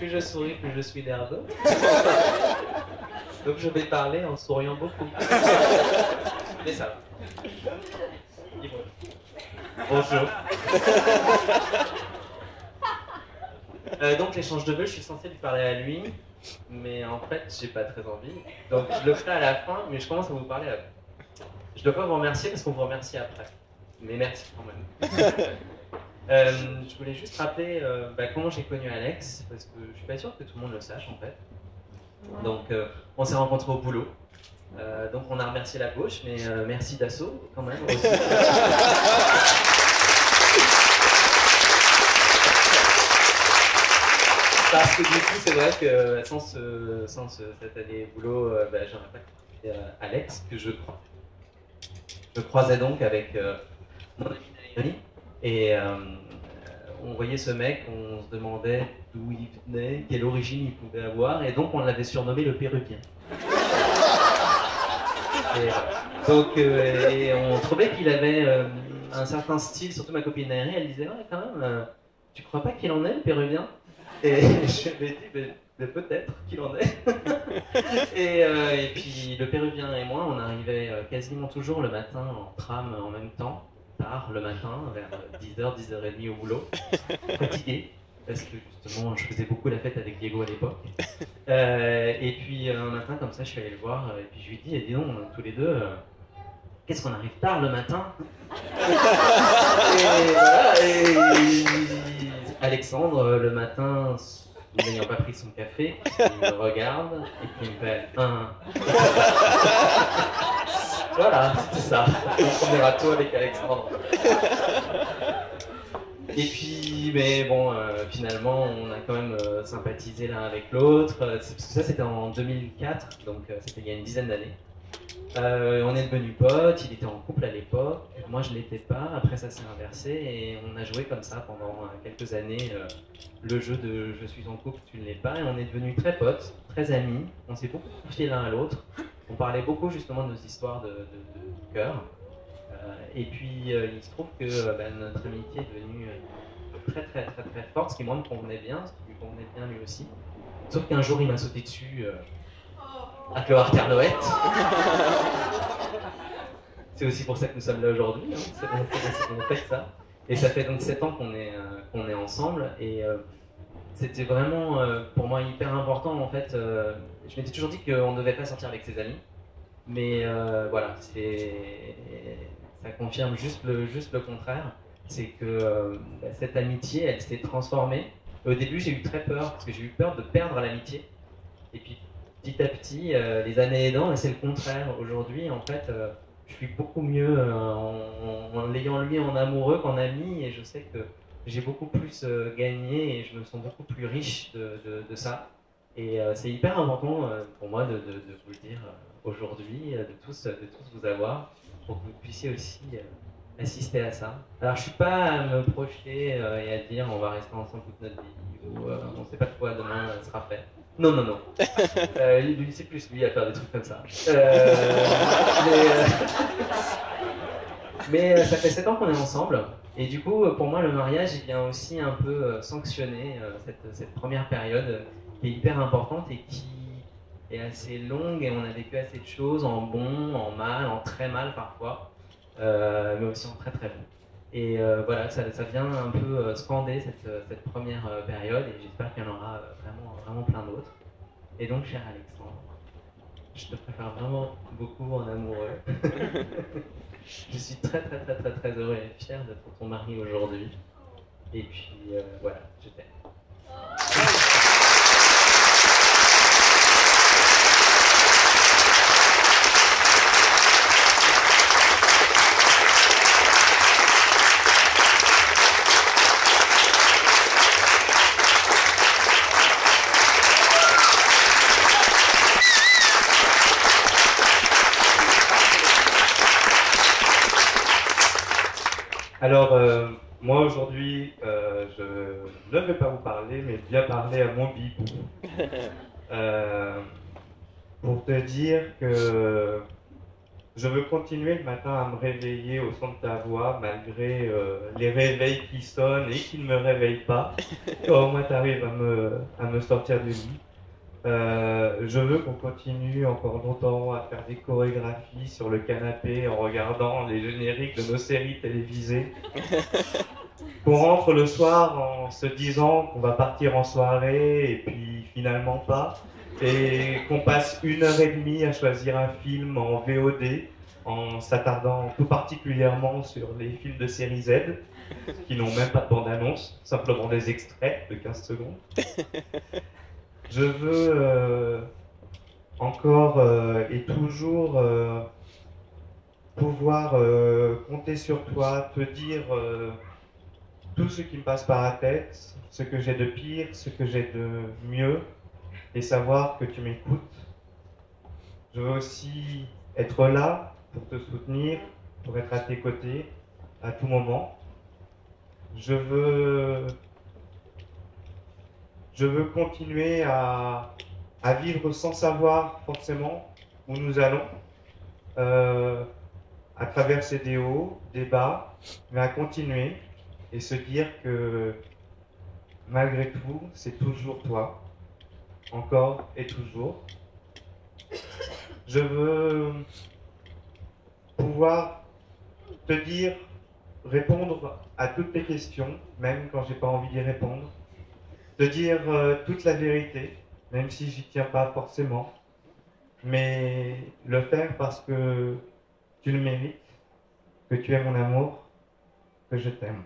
plus je souris, plus je suis nerveux. Donc je vais parler en souriant beaucoup. Mais ça va. Dis-moi. Bonjour. Donc l'échange de vœux, je suis censé lui parler à lui, mais en fait j'ai pas très envie. Donc je le ferai à la fin, mais je commence à vous parler à vous. Je dois pas vous remercier parce qu'on vous remercie après. Mais merci quand même. Je voulais juste rappeler comment j'ai connu Alex, parce que je suis pas sûr que tout le monde le sache en fait. Donc on s'est rencontrés au boulot. Donc on a remercié la gauche, mais merci Dassault quand même aussi. Parce que du coup c'est vrai que sans cette année boulot, j'aurais pas connu Alex, que je croisais donc avec mon ami Valérie, et on voyait ce mec, on se demandait d'où il venait, quelle origine il pouvait avoir, et donc on l'avait surnommé le Péruvien. Et on trouvait qu'il avait un certain style, surtout ma copine Aérie, elle disait ouais, quand même, tu crois pas qu'il en est le Péruvien? Et je lui ai dit mais peut-être qu'il en est. Et puis le Péruvien et moi, on arrivait quasiment toujours le matin en tram en même temps, tard le matin, vers 10h, 10h30 au boulot, fatigué, parce que justement je faisais beaucoup la fête avec Diego à l'époque. Et puis un matin comme ça, je suis allé le voir, et puis je lui ai dit, dis donc, tous les deux, qu'est-ce qu'on arrive tard le matin? Et voilà, et Alexandre, le matin, n'ayant pas pris son café, il me regarde et puis il me fait un. Voilà, c'était ça. Le premier râteau avec Alexandre. Et puis, mais bon, finalement, on a quand même sympathisé l'un avec l'autre. Parce que ça, c'était en 2004, donc c'était il y a une dizaine d'années. On est devenus potes, il était en couple à l'époque, moi je l'étais pas, après ça s'est inversé et on a joué comme ça pendant quelques années le jeu de je suis en couple, tu ne l'es pas, et on est devenus très potes, très amis, on s'est beaucoup confiés l'un à l'autre, on parlait beaucoup justement de nos histoires de cœur, et puis il se trouve que notre amitié est devenue très très très très forte, ce qui moi me convenait bien, ce qui lui convenait bien lui aussi, sauf qu'un jour il m'a sauté dessus à Cloire Carnoët. C'est aussi pour ça que nous sommes là aujourd'hui, hein. C'est on fait ça. Et ça fait donc 7 ans qu'on est ensemble, et c'était vraiment pour moi hyper important en fait. Je m'étais toujours dit qu'on ne devait pas sortir avec ses amis, mais voilà, ça confirme juste le contraire. C'est que cette amitié, elle s'est transformée. Au début, j'ai eu très peur, parce que j'ai eu peur de perdre l'amitié. Et puis petit à petit, les années aidant, et c'est le contraire. Aujourd'hui, en fait, je suis beaucoup mieux en l'ayant lui en amoureux qu'en ami, et je sais que j'ai beaucoup plus gagné, et je me sens beaucoup plus riche de ça. Et c'est hyper important pour moi de vous le dire aujourd'hui, de tous vous avoir, pour que vous puissiez aussi assister à ça. Alors je suis pas à me projeter et à dire on va rester ensemble toute notre vie, ou on ne sait pas de quoi demain sera fait. Non. Lui, c'est plus lui à faire des trucs comme ça. Mais ça fait 7 ans qu'on est ensemble. Et du coup, pour moi, le mariage, il vient aussi un peu sanctionner cette première période qui est hyper importante et qui est assez longue. Et on a vécu assez de choses en bon, en mal, en très mal parfois, mais aussi en très très bon. Et voilà, ça vient un peu scander cette première période, et j'espère qu'il y en aura vraiment plein d'autres. Et donc, cher Alexandre, je te préfère vraiment beaucoup en amoureux. Je suis très heureux et fier d'être ton mari aujourd'hui. Et puis voilà, je t'aime. Alors, moi aujourd'hui, je ne vais pas vous parler, mais bien parler à mon bibou. Pour te dire que Je veux continuer le matin à me réveiller au son de ta voix, malgré les réveils qui sonnent et qui ne me réveillent pas. Toi, au moins, tu arrives à me sortir du lit. Je veux qu'on continue encore longtemps à faire des chorégraphies sur le canapé en regardant les génériques de nos séries télévisées. Qu'on rentre le soir en se disant qu'on va partir en soirée et puis finalement pas. Et qu'on passe 1 heure et demie à choisir un film en VOD en s'attardant tout particulièrement sur les films de série Z qui n'ont même pas de bande-annonce, simplement des extraits de 15 secondes. Je veux encore et toujours pouvoir compter sur toi, te dire tout ce qui me passe par la tête, ce que j'ai de pire, ce que j'ai de mieux, et savoir que tu m'écoutes. Je veux aussi être là pour te soutenir, pour être à tes côtés à tout moment. Je veux continuer à vivre sans savoir forcément où nous allons, à traverser des hauts, des bas, mais à continuer et se dire que malgré tout, c'est toujours toi, encore et toujours. Je veux pouvoir te dire, répondre à toutes tes questions, même quand j'ai pas envie d'y répondre, te dire toute la vérité, même si j'y tiens pas forcément, mais le faire parce que tu le mérites, que tu es mon amour, que je t'aime.